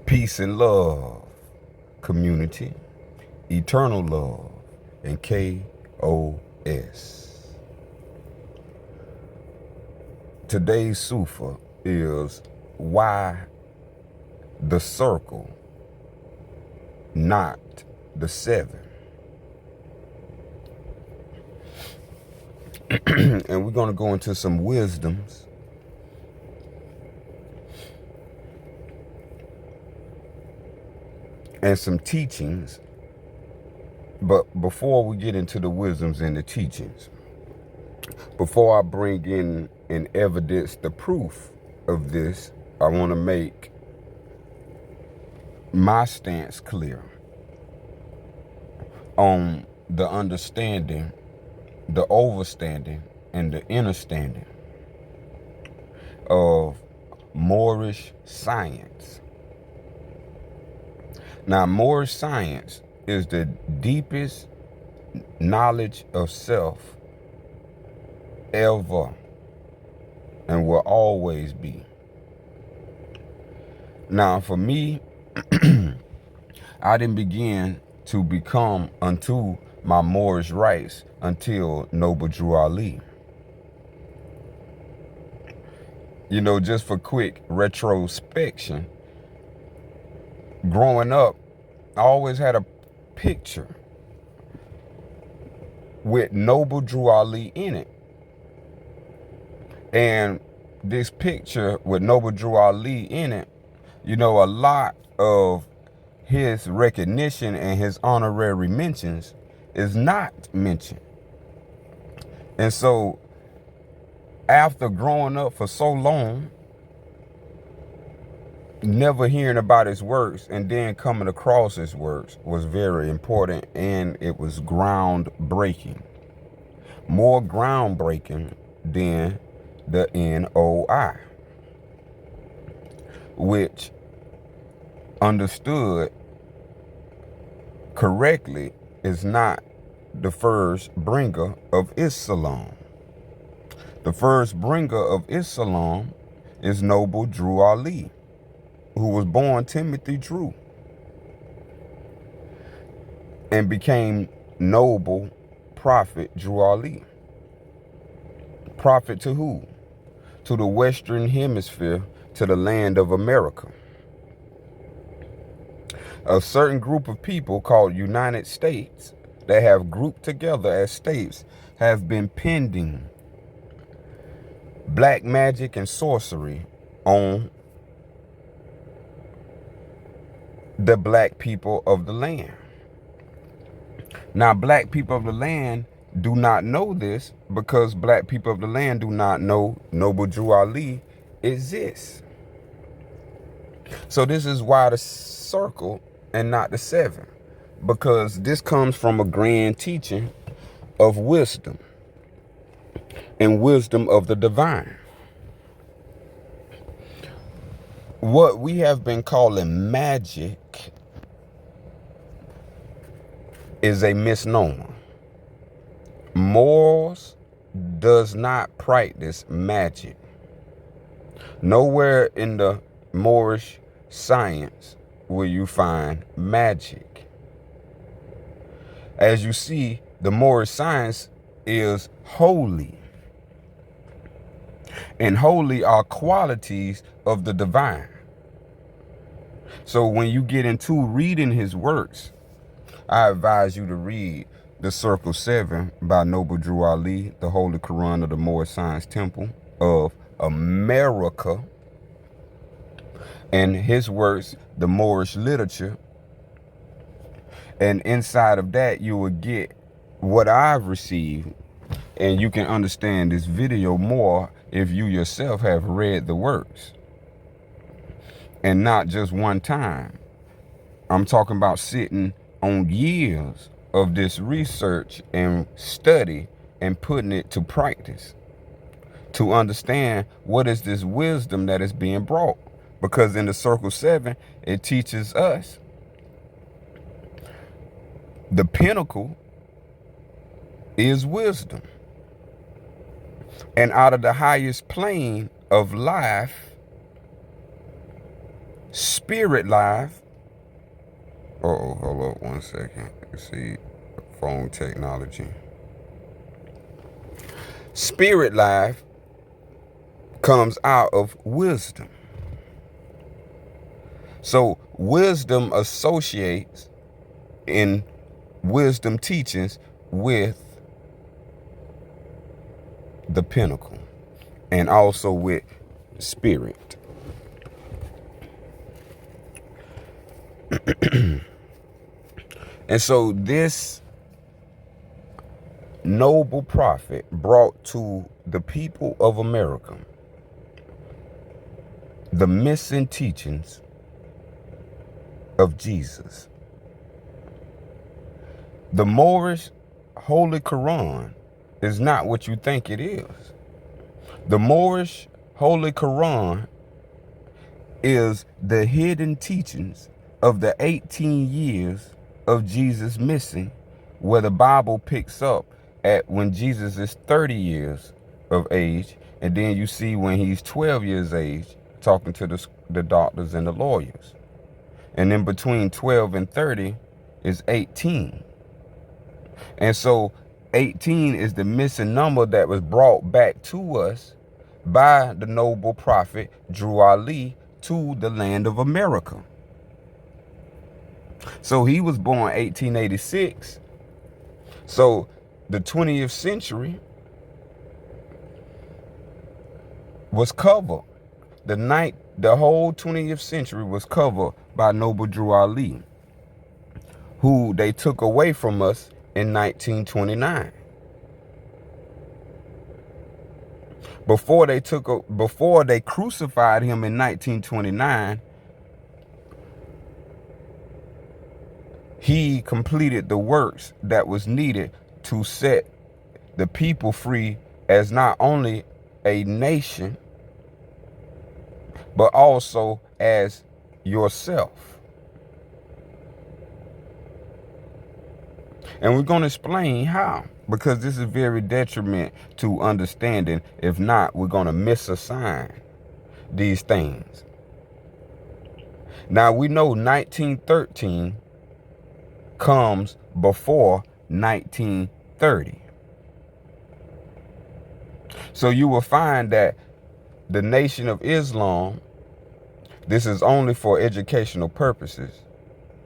Peace and love, community, eternal love, and KOS. Today's Sufa is why the circle, not the seven. And we're going to go into some wisdoms and some teachings. But before we get into the wisdoms and the teachings, before I bring in evidence the proof of this, I want to make my stance clear on the understanding, the overstanding, and the understanding of Moorish science. Now, Moorish science is the deepest knowledge of self ever and will always be. Now, for me, I didn't begin to become unto my Moorish rights until Noble Drew Ali. You know, just for quick retrospection, growing up, I always had a picture with Noble Drew Ali in it. And this picture with Noble Drew Ali in it, you know, a lot of his recognition and his honorary mentions is not mentioned. And so after growing up for so long, never hearing about his works and then coming across his works was very important, and it was groundbreaking. More groundbreaking than the NOI, which understood correctly is not the first bringer of Islam. The first bringer of Islam is Noble Drew Ali, who was born Timothy Drew and became Noble Prophet Drew Ali. Prophet to who? To the Western Hemisphere, to the land of America. A certain group of people called United States that have grouped together as states have been pending black magic and sorcery on the black people of the land. Now, black people of the land do not know this because black people of the land do not know Noble Drew Ali exists. So this is why the circle and not the seven, because this comes from a grand teaching of wisdom and wisdom of the divine. What we have been calling magic is a misnomer. Moors does not practice magic. Nowhere in the Moorish science will you find magic. As you see, the Moorish science is holy. And holy are qualities of the divine. So when you get into reading his works, I advise you to read The Circle 7 by Noble Drew Ali, the Holy Quran of the Moorish Science Temple of America, and his works, The Moorish Literature. And inside of that, you will get what I've received, and you can understand this video more if you yourself have read the works. And not just one time. I'm talking about sitting on years of this research and study and putting it to practice to understand what is this wisdom that is being brought. Because in the Circle 7, it teaches us the pinnacle is wisdom. And out of the highest plane of life, Spirit Live. Uh-oh, hold up 1 second. Let's see, phone technology. Spirit Live comes out of wisdom. So wisdom associates in wisdom teachings with the pinnacle and also with spirit. And so this noble prophet brought to the people of America the missing teachings of Jesus. The Moorish Holy Quran is not what you think it is. The Moorish Holy Quran is the hidden teachings of the 18 years of Jesus missing, where the Bible picks up at when Jesus is 30 years of age, and then you see when he's 12 years of age talking to the doctors and the lawyers. And in between 12 and 30 is 18. And so 18 is the missing number that was brought back to us by the noble prophet Drew Ali to the land of America. So he was born 1886. So the 20th century was covered. The whole 20th century was covered by Noble Drew Ali, who they took away from us in 1929. Before they crucified him in 1929, he completed the works that was needed to set the people free as not only a nation, but also as yourself. And we're going to explain how, because this is very detriment to understanding. If not, we're going to misassign these things. Now, we know 1913 comes before 1930. So you will find that the Nation of Islam, this is only for educational purposes,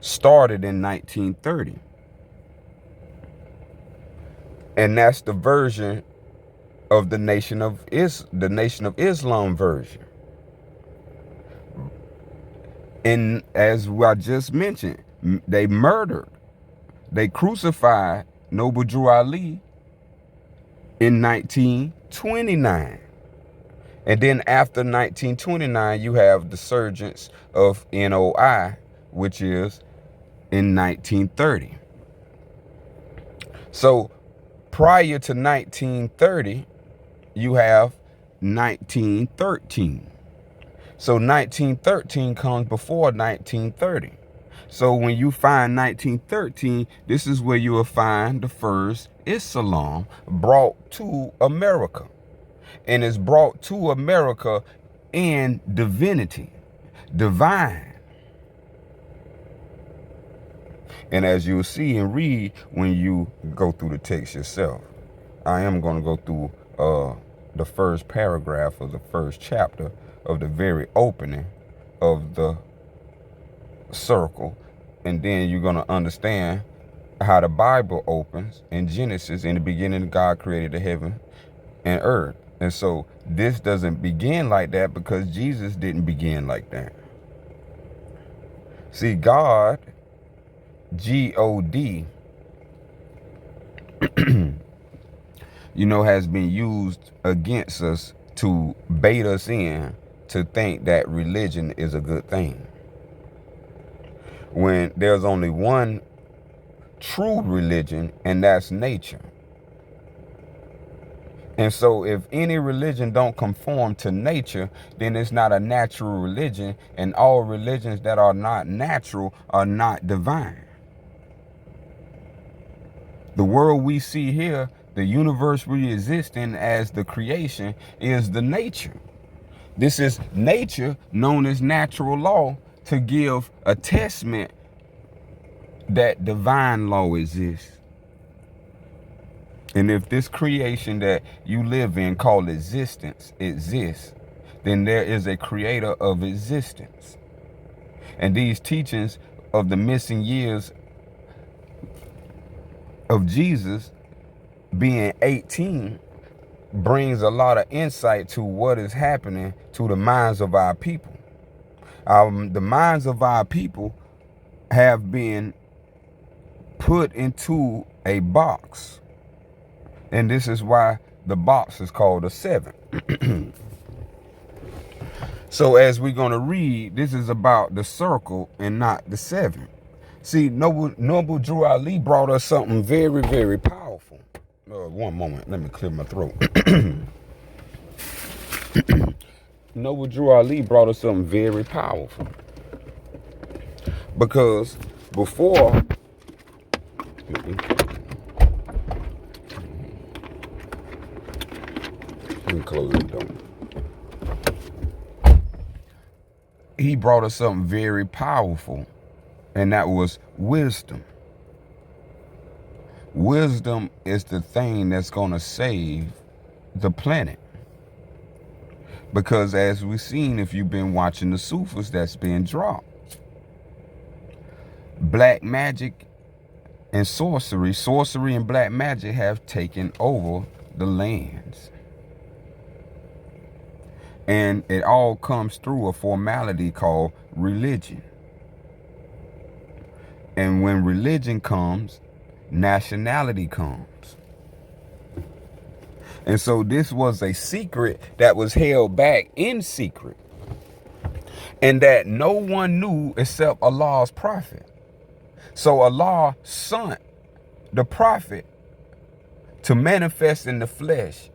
started in 1930. And that's the version of the Nation of Islam version. And as I just mentioned, they crucified Noble Drew Ali in 1929. And then after 1929, you have the surgence of NOI, which is in 1930. So prior to 1930, you have 1913. So 1913 comes before 1930. So when you find 1913, this is where you will find the first Islam brought to America. And it's brought to America in divinity, divine. And as you'll see and read when you go through the text yourself, I am going to go through the first paragraph of the first chapter of the very opening of the circle. And then you're going to understand how the Bible opens in Genesis. In the beginning, God created the heaven and earth. And so this doesn't begin like that because Jesus didn't begin like that. See, God, G-O-D, has been used against us to bait us in to think that religion is a good thing, when there's only one true religion, and that's nature. And so if any religion don't conform to nature, then it's not a natural religion, and all religions that are not natural are not divine. The world we see here, the universe we exist in as the creation, is the nature. This is nature known as natural law to give a testament that divine law exists. And if this creation that you live in called existence exists, then there is a creator of existence. And these teachings of the missing years of Jesus being 18 brings a lot of insight to what is happening to the minds of our people. The minds of our people have been put into a box. And this is why the box is called a 7. So as we're going to read, this is about the circle and not the 7. See, Noble Drew Ali brought us something very, very powerful. One moment, let me clear my throat. Noble Drew Ali brought us something very powerful. Because before, let me close the door. He brought us something very powerful, and that was wisdom. Wisdom is the thing that's going to save the planet. Because as we've seen, if you've been watching the Sufis that's been dropped, black magic and sorcery and black magic have taken over the lands. And it all comes through a formality called religion. And when religion comes, nationality comes. And so this was a secret that was held back in secret, and that no one knew except Allah's prophet. So Allah sent the prophet to manifest in the flesh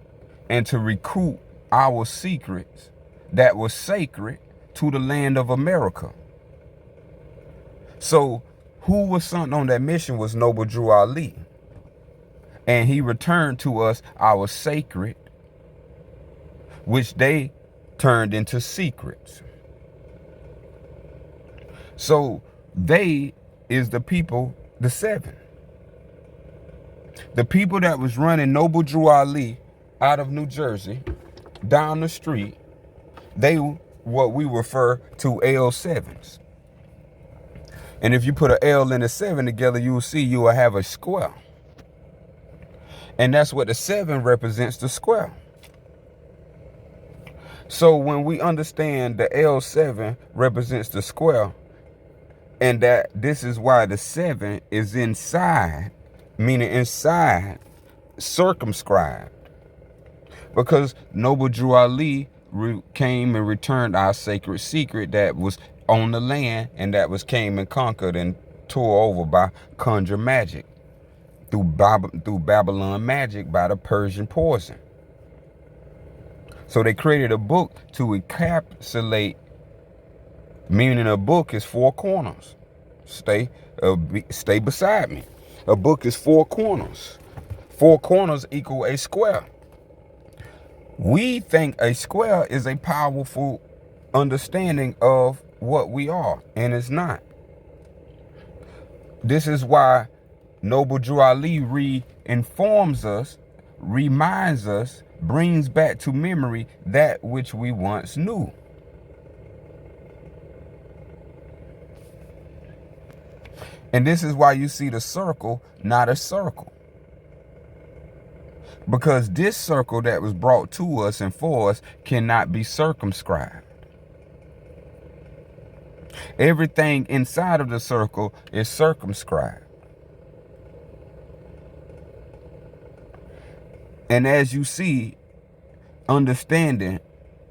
and to recruit our secrets that was sacred to the land of America. So who was sent on that mission was Noble Drew Ali. And he returned to us our sacred, which they turned into secrets. So they is the people, the 7. The people that was running Noble Drew Ali out of New Jersey, down the street, they what we refer to L7s. And if you put an L and a 7 together, you will see you will have a square. And that's what the 7 represents, the square. So when we understand the L7 represents the square, and that this is why the 7 is inside, meaning inside, circumscribed. Because Noble Drew Ali came and returned our sacred secret that was on the land, and that was came and conquered and tore over by conjure magic. Through Babylon magic by the Persian poison. So they created a book to encapsulate, meaning a book is 4 corners. Stay beside me. A book is 4 corners. 4 corners equal a square. We think a square is a powerful understanding of what we are, and it's not. This is why Noble Drew Ali re-informs us, reminds us, brings back to memory that which we once knew. And this is why you see the circle, not a circle. Because this circle that was brought to us and for us cannot be circumscribed. Everything inside of the circle is circumscribed. And as you see, understanding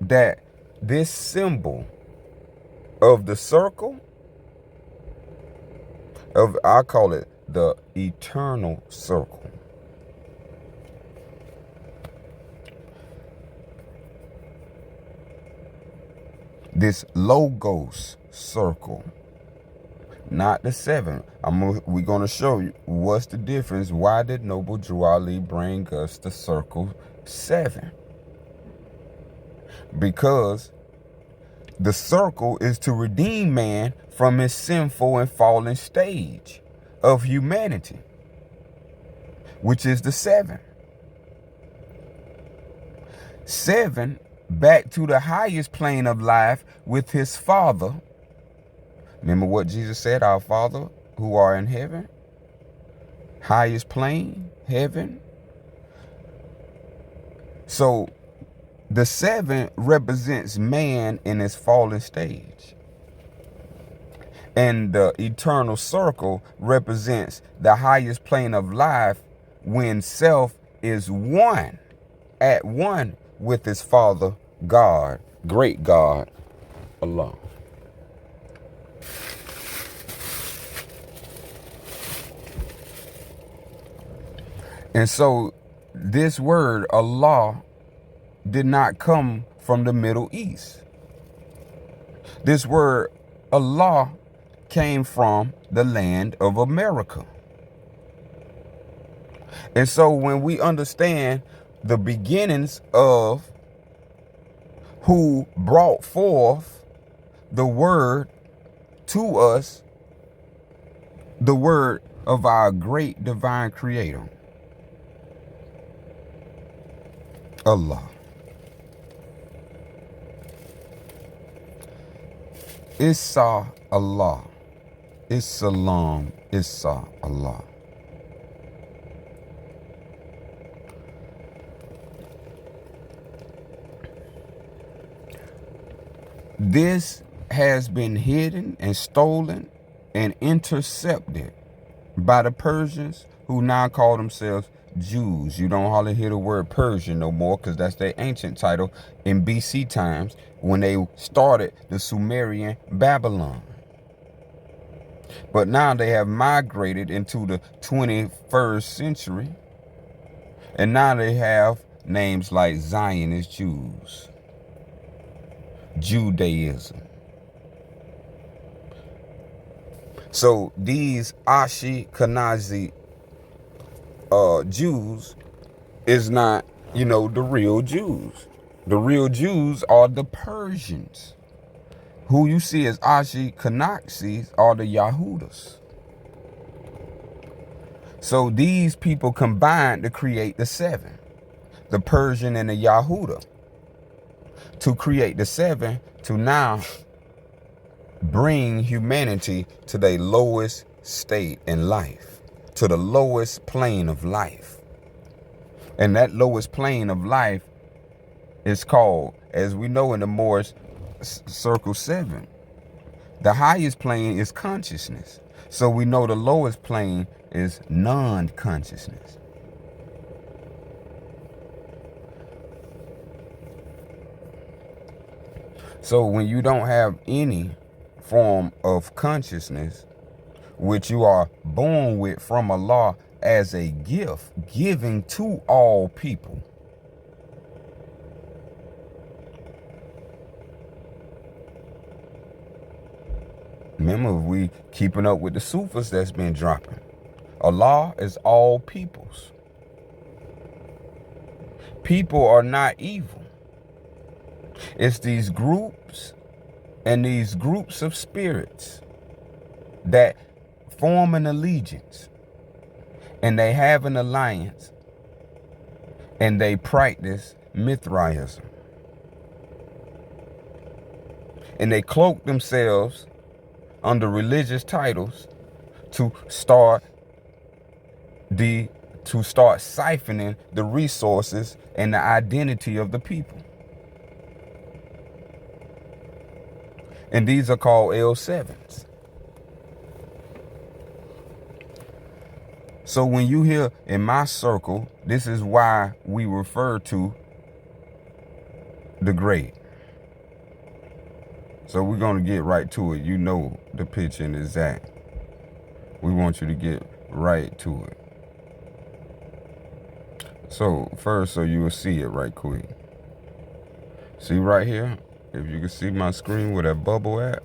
that this symbol of the circle, I call it the eternal circle. This logos circle, not the 7. We're going to show you what's the difference. Why did Noble Drew Ali bring us the circle 7? Because The circle is to redeem man from his sinful and fallen stage of humanity, which is the 7. 7, back to the highest plane of life with his Father. Remember what Jesus said, our Father who are in heaven. Highest plane, heaven. So the 7 represents man in his fallen stage. And the eternal circle represents the highest plane of life when self is one, at one with his Father, God, great God, Allah. And so this word, Allah, did not come from the Middle East. This word, Allah, came from the land of America. And so when we understand the beginnings of who brought forth the word to us, the word of our great divine creator, Allah. Issa Allah. Issalam. Issa Allah. This has been hidden and stolen and intercepted by the Persians, who now call themselves Jews. You don't hardly hear the word Persian no more, because that's their ancient title in BC times when they started the Sumerian Babylon. But now they have migrated into the 21st century, and now they have names like Zionist Jews, Judaism. So these Ashkenazi Jews is not, the real Jews. The real Jews are the Persians. Who you see as Ashkenazis are the Yahudas. So these people combined to create the 7, the Persian and the Yahuda, to create the 7 to now bring humanity to their lowest state in life, to the lowest plane of life. And that lowest plane of life is called, as we know in the Moorish circle 7, the highest plane is consciousness. So we know the lowest plane is non-consciousness. So when you don't have any form of consciousness, which you are born with from Allah as a gift, giving to all people, remember, we keeping up with the Sufis that's been dropping. Allah is all peoples. People are not evil. It's these groups and these groups of spirits that form an allegiance, and they have an alliance, and they practice Mithraism. And they cloak themselves under religious titles to start siphoning the resources and the identity of the people. And these are called L7s. So when you hear in my circle, this is why we refer to the great. So we're going to get right to it. You know the pitch and exact. We want you to get right to it. So first, so you will see it right quick. See right here? If you can see my screen where that bubble at.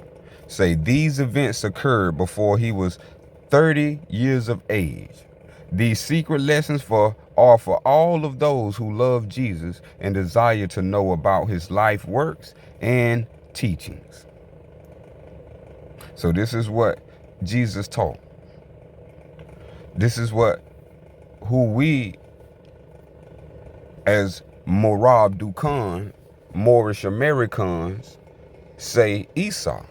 Say, these events occurred before he was 30 years of age. These secret lessons are for all of those who love Jesus and desire to know about his life works and teachings. So this is what Jesus taught. This is who we as Morab Dukan, Moorish Americans, say Esau.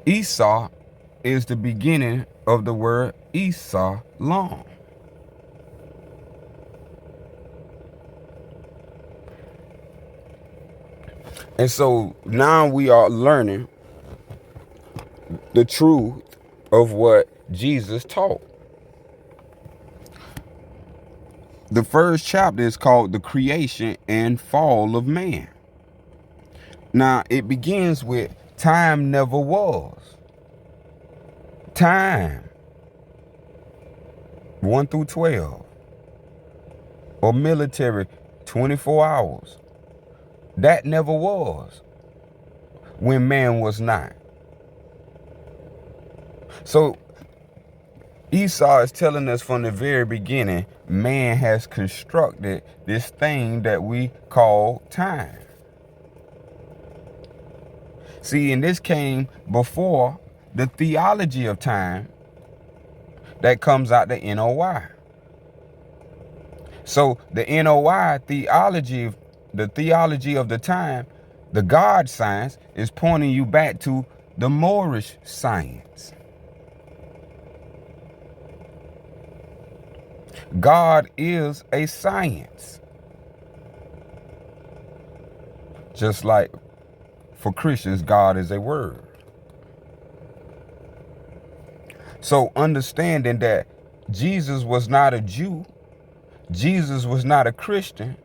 Esau is the beginning of the word Esau long. And so now we are learning the truth of what Jesus taught. The first chapter is called The Creation and Fall of Man. Now, it begins with time never was. Time 1 through 12. Or military 24 hours. That never was when man was not. So Esau is telling us from the very beginning, man has constructed this thing that we call time. See, and this came before the theology of time that comes out the NOI. So the NOI theology, the theology of the time, the God science, is pointing you back to the Moorish science. God is a science. Just like for Christians, God is a word. So understanding that Jesus was not a Jew, Jesus was not a Christian,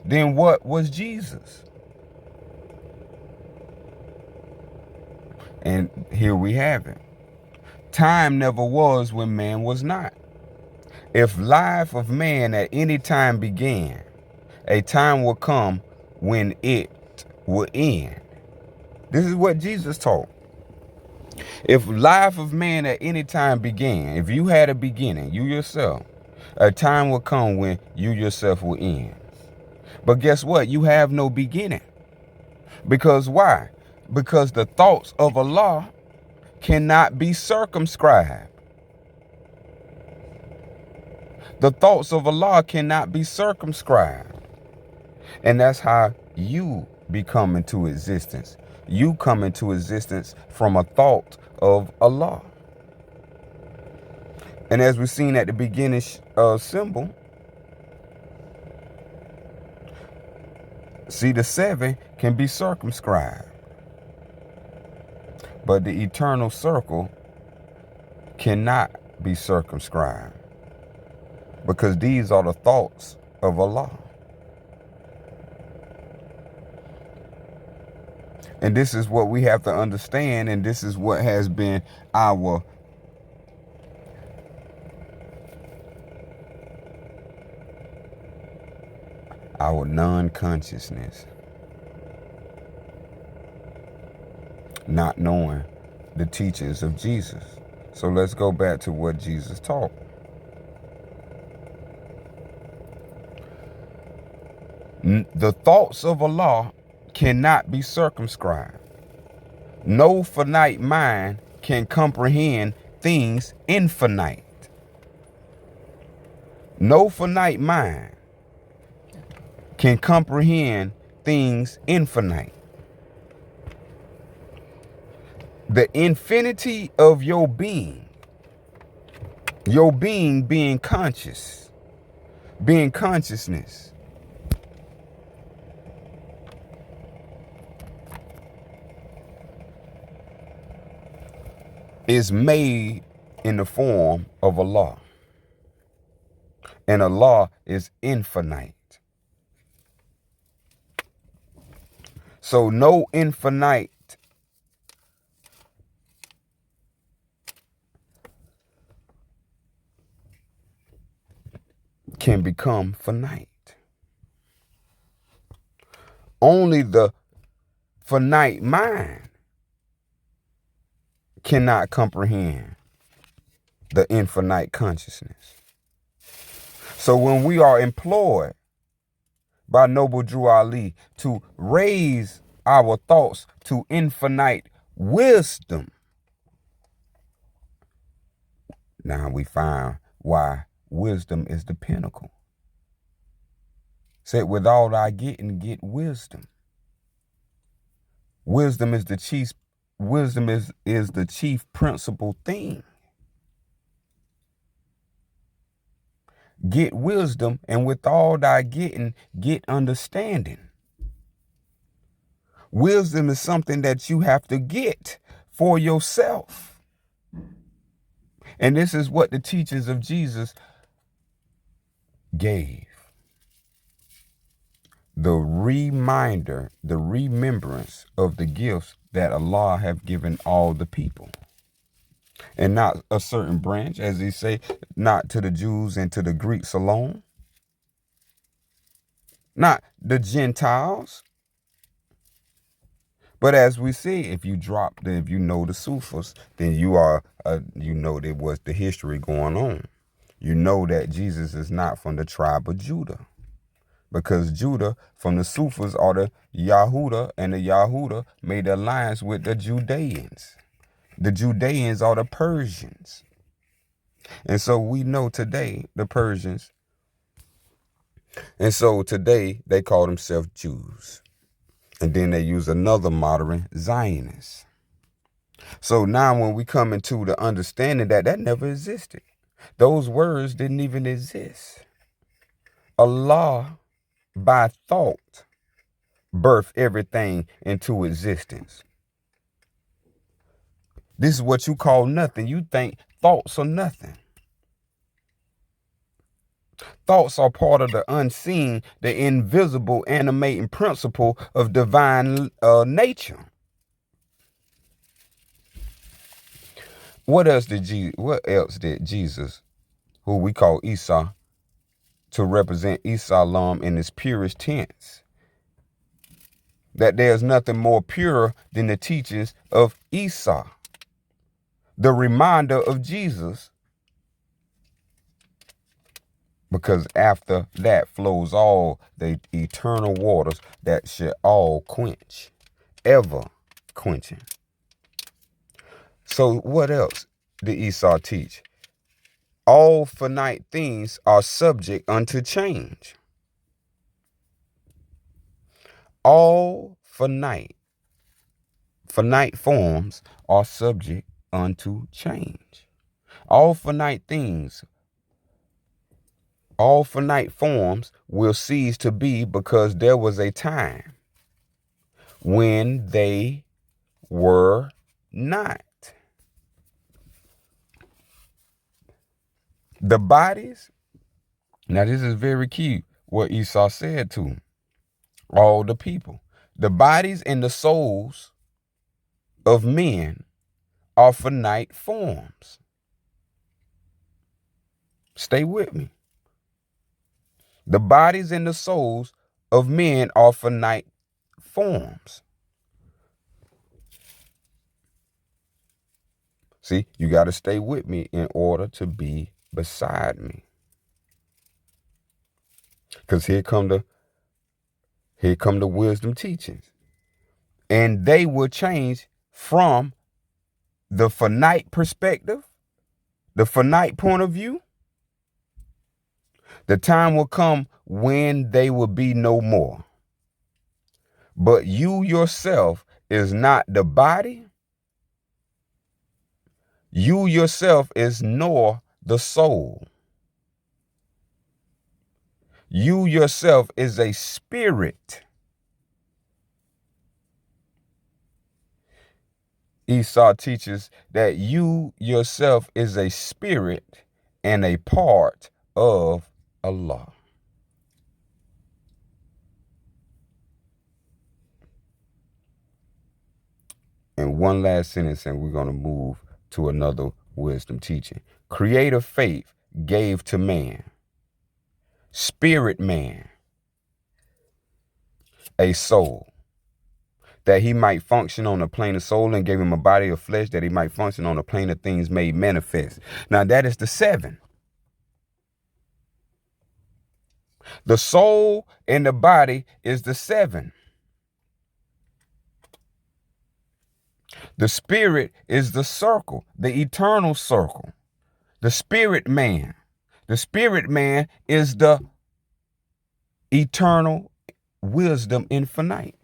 then what was Jesus? And here we have it. Time never was when man was not. If life of man at any time began, a time will come when it will end. This is what Jesus taught. If life of man at any time began, if you had a beginning, you yourself, a time will come when you yourself will end. But guess what? You have no beginning. Because why? Because the thoughts of Allah cannot be circumscribed. The thoughts of Allah cannot be circumscribed. And that's how you become into existence. You come into existence from a thought of Allah. And as we've seen at the beginning symbol, see, the 7 can be circumscribed. But the eternal circle cannot be circumscribed. Because these are the thoughts of Allah. And this is what we have to understand, and this is what has been our non-consciousness. Not knowing the teachings of Jesus. So let's go back to what Jesus taught. The thoughts of Allah cannot be circumscribed. No finite mind can comprehend things infinite. No finite mind can comprehend things infinite. The infinity of your being being conscious, being consciousness, is made in the form of Allah. And Allah is infinite. So no infinite can become finite. Only the finite mind cannot comprehend the infinite consciousness. So when we are employed by Noble Drew Ali, to raise our thoughts to infinite wisdom. Now we find why wisdom is the pinnacle. Said, with all thy getting, get wisdom. Wisdom is the chief principal thing. Get wisdom, and with all thy getting, get understanding. Wisdom is something that you have to get for yourself. And this is what the teachers of Jesus gave. The reminder, the remembrance of the gifts that Allah have given all the people. And not a certain branch, as he say, not to the Jews and to the Greeks alone. Not the Gentiles. But as we see, if you know the Sufis, then you know there was the history going on. You know that Jesus is not from the tribe of Judah. Because Judah, from the Sufis, are the Yahuda, and the Yahuda made alliance with the Judeans. The Judeans are the Persians. And so we know today, the Persians, and so today they call themselves Jews. And then they use another modern Zionist. So now when we come into the understanding that never existed, those words didn't even exist. Allah, by thought, birthed everything into existence. This is what you call nothing. You think thoughts are nothing. Thoughts are part of the unseen, the invisible animating principle of divine nature. What else did Jesus, who we call Isa, to represent Islam in its purest tense, that there's nothing more pure than the teachings of Isa, the reminder of Jesus, because after that flows all the eternal waters that should all quench, ever quenching. So what else did Esau teach? All finite things are subject unto change. All finite forms are subject unto change. All finite forms will cease to be, because there was a time when they were not. The bodies, now this is very key, what Esau said to all the people. The bodies and the souls of men are finite forms. Stay with me. The bodies and the souls of men are finite forms. See, you got to stay with me in order to be beside me. Because here come the wisdom teachings. And they will change from the finite perspective, the finite point of view. The time will come when they will be no more. But you yourself is not the body. You yourself is nor the soul. You yourself is a spirit. Esau teaches that you yourself is a spirit and a part of Allah. And one last sentence, and we're going to move to another wisdom teaching. Creator faith gave to man, spirit man, a soul, that he might function on the plane of soul, and gave him a body of flesh that he might function on the plane of things made manifest. Now that is the 7. The soul and the body is the seven. The spirit is the circle, the eternal circle. The spirit man. The spirit man is the eternal wisdom infinite.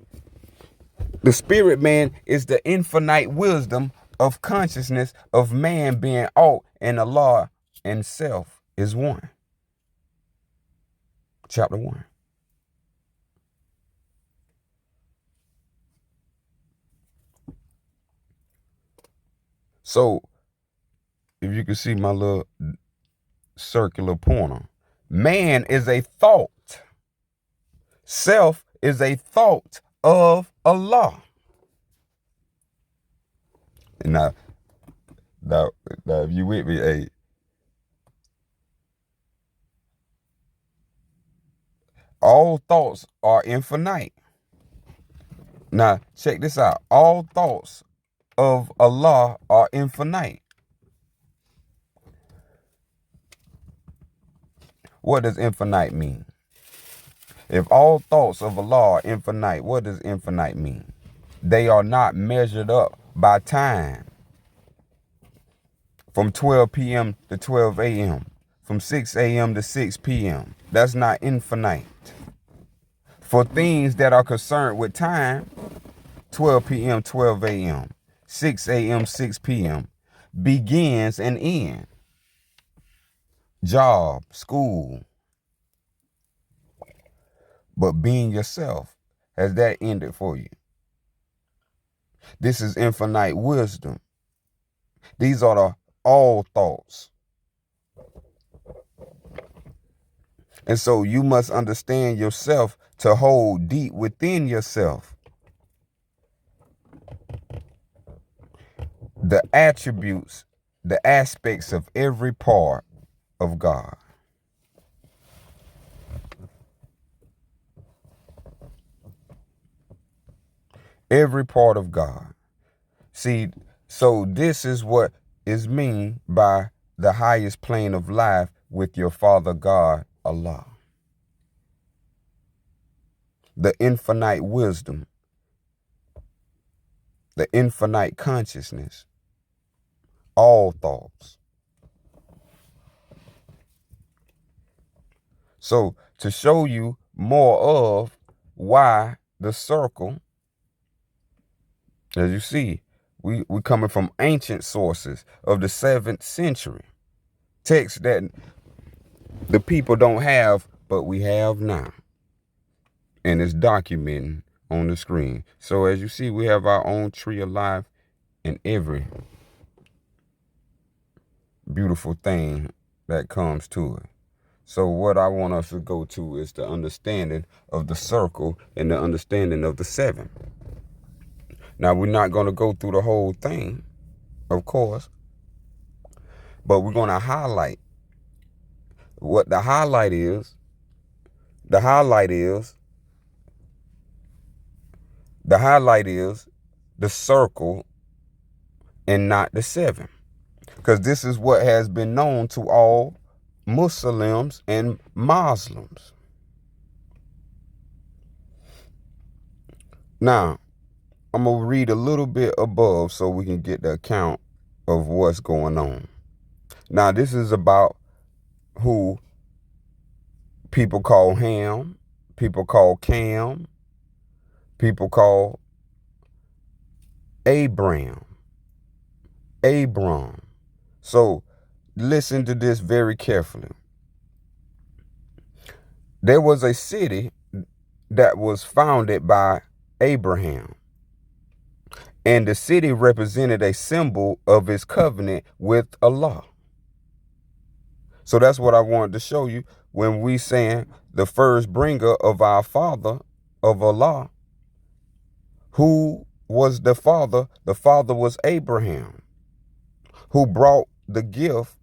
The spirit man is the infinite wisdom of consciousness of man being all, and Allah and self is one. Chapter 1. So, if you can see my little circular pointer, man is a thought. Self is a thought of Allah. And now if you with me, hey, all thoughts are infinite. Now, check this out. All thoughts of Allah are infinite. What does infinite mean? If all thoughts of Allah are infinite, what does infinite mean? They are not measured up by time. From 12 p.m. to 12 a.m. From 6 a.m. to 6 p.m. That's not infinite. For things that are concerned with time, 12 p.m., 12 a.m., 6 a.m., 6 p.m. begins and ends. Job, school. But being yourself, has that ended for you? This is infinite wisdom. These are the all thoughts. And so you must understand yourself to hold deep within yourself the attributes, the aspects of every part of God. Every part of God. See, so this is what is mean by the highest plane of life with your Father God, Allah. The infinite wisdom, the infinite consciousness, all thoughts. So to show you more of why the circle, as you see, we coming from ancient sources of the 7th century. Texts that the people don't have, but we have now. And it's documenting on the screen. So as you see, we have our own tree of life in every beautiful thing that comes to it. So what I want us to go to is the understanding of the circle and the understanding of the 7. Now, we're not going to go through the whole thing, of course, but we're going to highlight what the highlight is. The highlight is the circle and not the 7. Because this is what has been known to all Muslims and Muslims. Now, I'm going to read a little bit above so we can get the account of what's going on. Now, this is about who people call Ham, people call Cam, people call Abram. So listen to this very carefully. There was a city that was founded by Abraham, and the city represented a symbol of his covenant with Allah. So that's what I wanted to show you when we saying the first bringer of our Father, of Allah. Who was the father? The father was Abraham, who brought the gift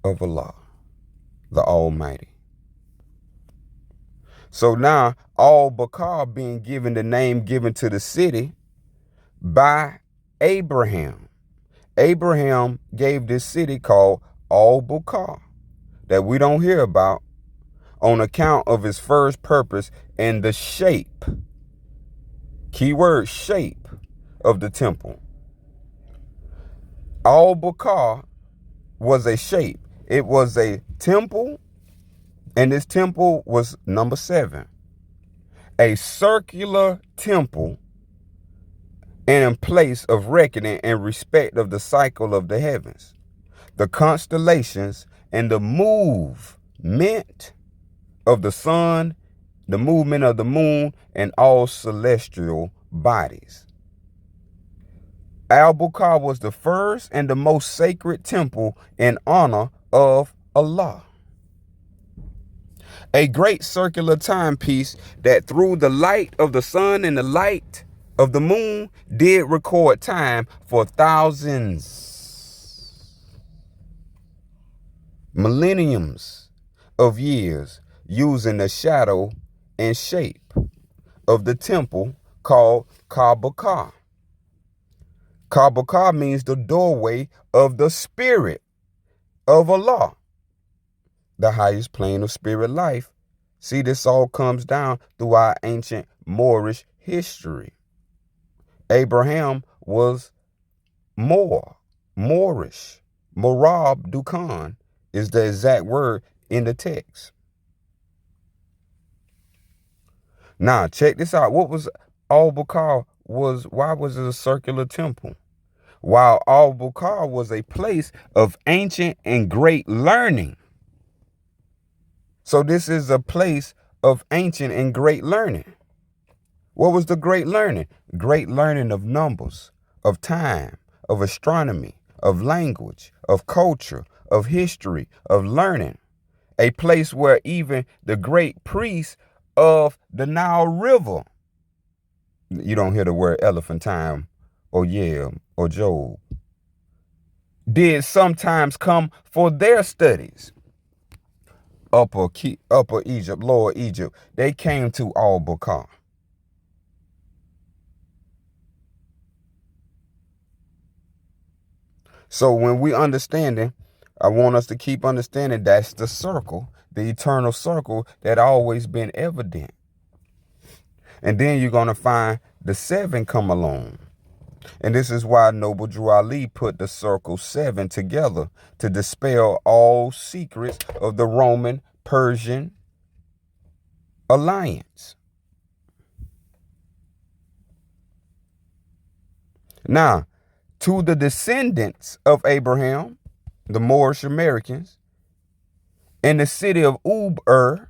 of Allah, the Almighty. So now, Al-Bakar being given the name given to the city by Abraham. Abraham gave this city called Al-Bakar that we don't hear about on account of its first purpose and the shape, keyword shape, of the temple. Al-Bukhara was a shape. It was a temple, and this temple was number 7. A circular temple and in place of reckoning and respect of the cycle of the heavens, the constellations, and the movement of the sun, the movement of the moon, and all celestial bodies. Al-Bukhara was the first and the most sacred temple in honor of Allah. A great circular timepiece that through the light of the sun and the light of the moon did record time for thousands, millenniums of years, using the shadow and shape of the temple called Kaaba. Kaaba means the doorway of the spirit of Allah, the highest plane of spirit life. See, this all comes down through our ancient Moorish history. Abraham was Moorish. Morab Dukan is the exact word in the text. Now, check this out. What was Al-Bukhara? Why was it a circular temple? While Al-Bukhara was a place of ancient and great learning. So this is a place of ancient and great learning. What was the great learning? Great learning of numbers, of time, of astronomy, of language, of culture, of history, of learning. A place where even the great priests of the Nile River, you don't hear the word Elephantine or Yale or Job, did sometimes come for their studies. Upper Egypt, Lower Egypt, they came to Al-Bukhara. So when we understanding, I want us to keep understanding that's the circle, the eternal circle that always been evident. And then you're going to find the 7 come along. And this is why Noble Drew Ali put the circle 7 together to dispel all secrets of the Roman-Persian alliance. Now, to the descendants of Abraham, the Moorish Americans, in the city of Ur,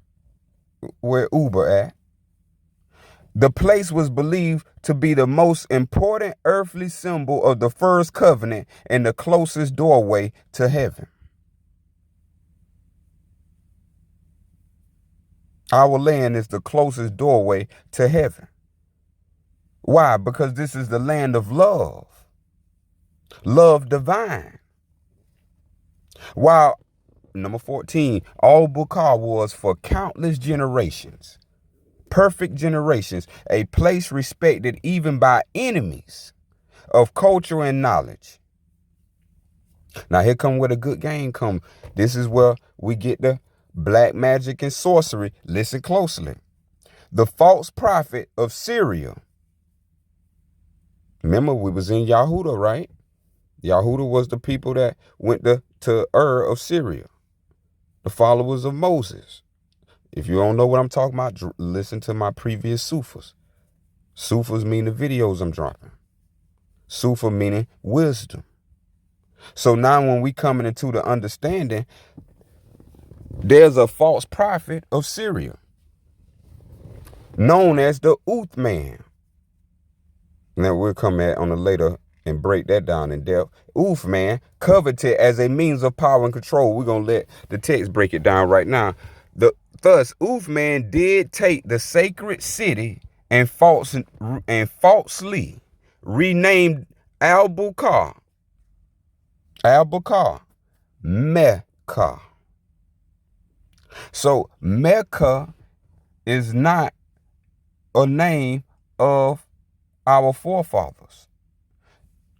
where Uber at, the place was believed to be the most important earthly symbol of the first covenant and the closest doorway to heaven. Our land is the closest doorway to heaven. Why? Because this is the land of love. Love divine. While, number 14, Al-Bukhara was for countless generations, perfect generations, a place respected even by enemies of culture and knowledge. Now here come where the good game come. This is where we get the black magic and sorcery. Listen closely. The false prophet of Syria. Remember, we was in Yahuda, right? Yahuda was the people that went to Ur of Syria, the followers of Moses. If you don't know what I'm talking about, listen to my previous Sufas. Sufas mean the videos I'm dropping. Sufa meaning wisdom. So now when we coming into the understanding, there's a false prophet of Syria known as the Uthman. Now we'll come at on a later and break that down in depth. Uthman, coveted as a means of power and control. We're going to let the text break it down right now. Thus, Uthman did take the sacred city and falsely renamed Al-Bukhara Mecca. So Mecca is not a name of our forefathers.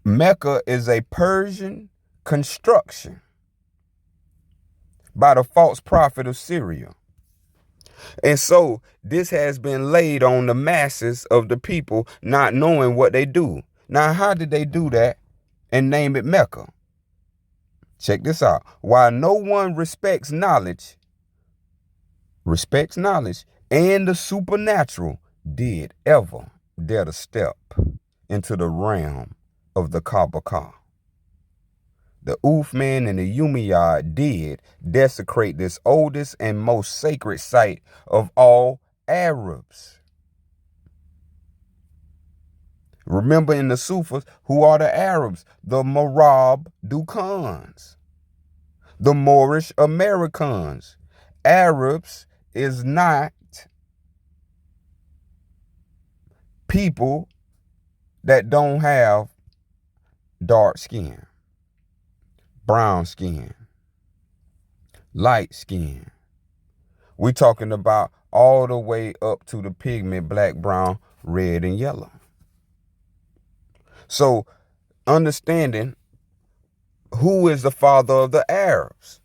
Mecca is a Persian construction by the false prophet of Syria. And so this has been laid on the masses of the people not knowing what they do. Now, how did they do that and name it Mecca? Check this out. While no one respects knowledge, and the supernatural did ever dare to step into the realm of the Kaaba. The Uthman and the Umayyad did desecrate this oldest and most sacred site of all Arabs. Remember, in the Sufis, who are the Arabs? The Marab Dukans, the Moorish Americans. Arabs is not people that don't have dark skin, brown skin, light skin. We're talking about all the way up to the pigment black, brown, red, and yellow. So understanding who is the father of the Arabs,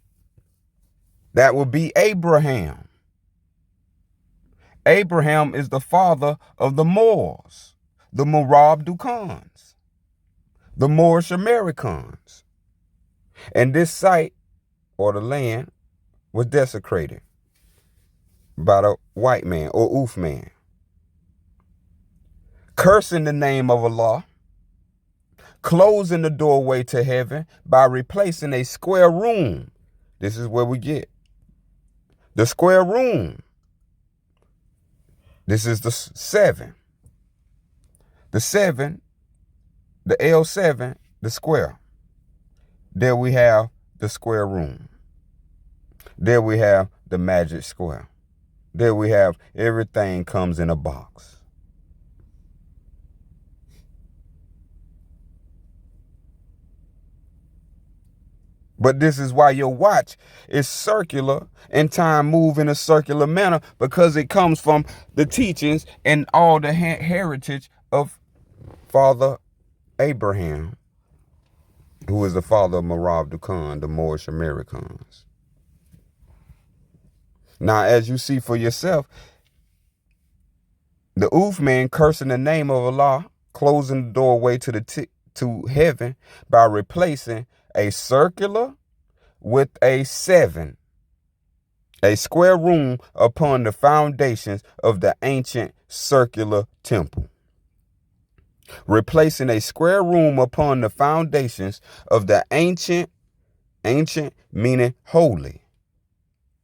that would be Abraham. Abraham is the father of the Moors, the Marab Dukans, the Moorish Americans. And this site, or the land, was desecrated by the white man, or Uthman, cursing the name of Allah, closing the doorway to heaven by replacing a square room. This is where we get the square room. This is the 7. The 7, the L7, the square. There we have the square room. There we have the magic square. There we have everything comes in a box. But this is why your watch is circular and time move in a circular manner, because it comes from the teachings and all the heritage of Father Abraham, who is the father of Marab Dukan, the Moorish Americans. Now, as you see for yourself, the Uthman cursing the name of Allah, closing the doorway to heaven by replacing a circular with a 7, a square room upon the foundations of the ancient circular temple. Replacing a square room upon the foundations of the ancient meaning holy,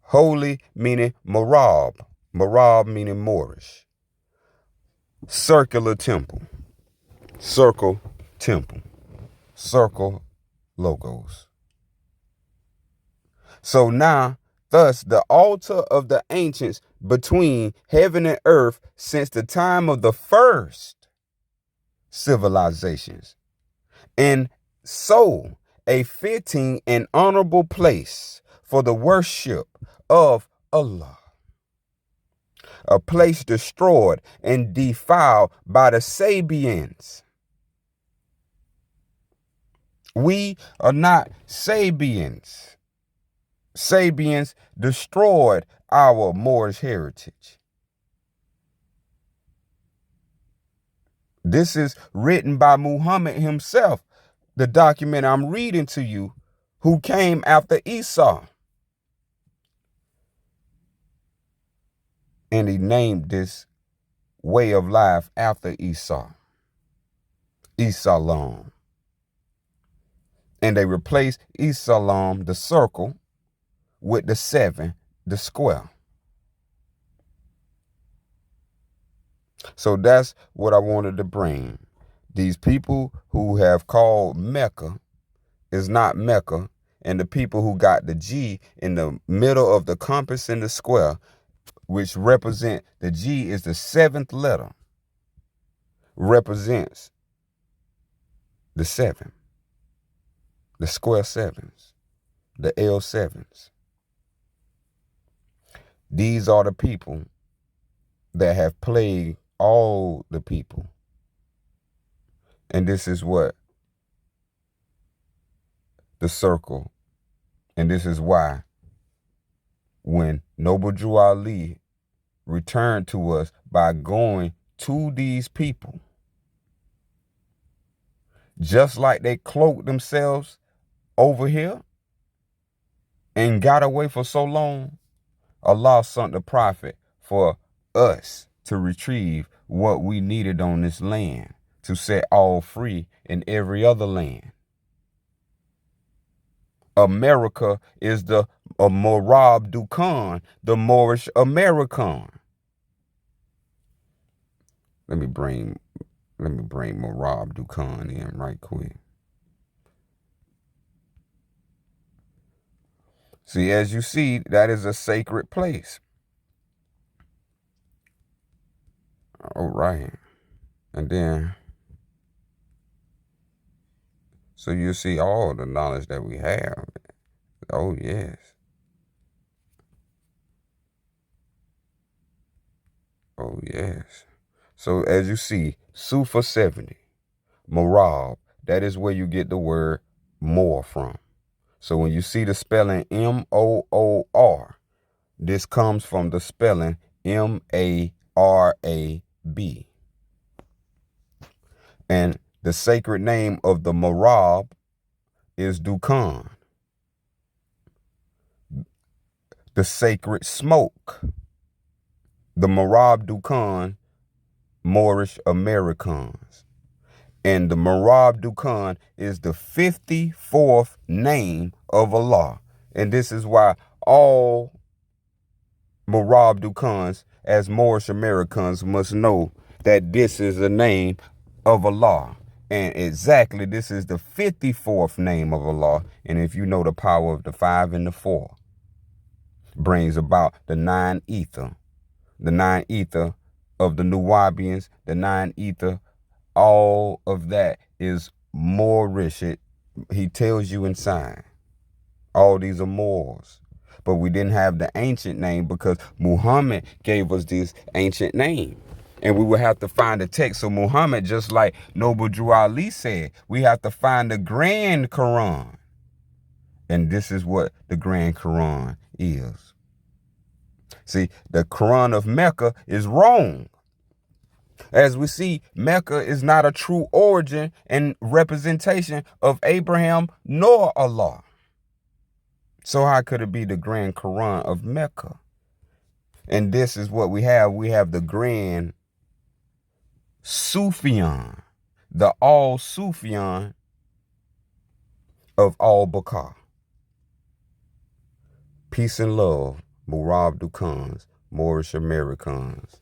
holy meaning Marab, Marab meaning Moorish, circular temple, circle temple, circle logos. So now, thus, the altar of the ancients between heaven and earth since the time of the first civilizations, and so a fitting and honorable place for the worship of Allah, a place destroyed and defiled by the Sabians. We are not Sabians. Sabians destroyed our Moorish heritage. This is written by Muhammad himself, the document I'm reading to you, who came after Esau. And he named this way of life after Esau, Islam. And they replaced Islam, the circle, with the 7, the square. So that's what I wanted to bring. These people who have called Mecca is not Mecca, and the people who got the G in the middle of the compass in the square, which represent, the G is the 7th letter, represents the 7, the square 7s, the L7s. These are the people that have plagued all the people. And this is what the circle, and this is why when Noble Drew Ali returned to us by going to these people. Just like they cloaked themselves over here and got away for so long, Allah sent the prophet for us to retrieve what we needed on this land, to set all free in every other land. America is the Morab Dukan, the Moorish American. Let me bring Morab Dukan in right quick. See, as you see, that is a sacred place. All right. And then, so you see all the knowledge that we have. Oh, yes. Oh, yes. So as you see, Sufa 70, Morab, that is where you get the word more from. So when you see the spelling M-O-O-R, this comes from the spelling M-A-R-A-B. And the sacred name of the Morab is Dukan. The sacred smoke, the Morab Dukan, Moorish Americans. And the Morab Dukan is the 54th name of Allah. And this is why all Morab Dukans, as Moorish Americans, must know that this is the name of Allah. And exactly, this is the 54th name of Allah. And if you know the power of the 5 and the 4, brings about the 9 ether. The 9 ether of the Nuwabians, the 9 ether, all of that is Moorish. He tells you inside. All these are Moors. But we didn't have the ancient name because Muhammad gave us this ancient name. And we would have to find the text. So Muhammad, just like Noble Drew Ali said, we have to find the Grand Quran. And this is what the Grand Quran is. See, the Quran of Mecca is wrong. As we see, Mecca is not a true origin and representation of Abraham nor Allah. So how could it be the Grand Quran of Mecca? And this is what we have. We have the Grand Sufyan, the All Sufyan of Al-Baqarah. Peace and love, Morab Dukans, Moorish Americans.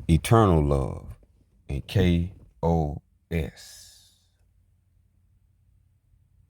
Eternal love and KOS.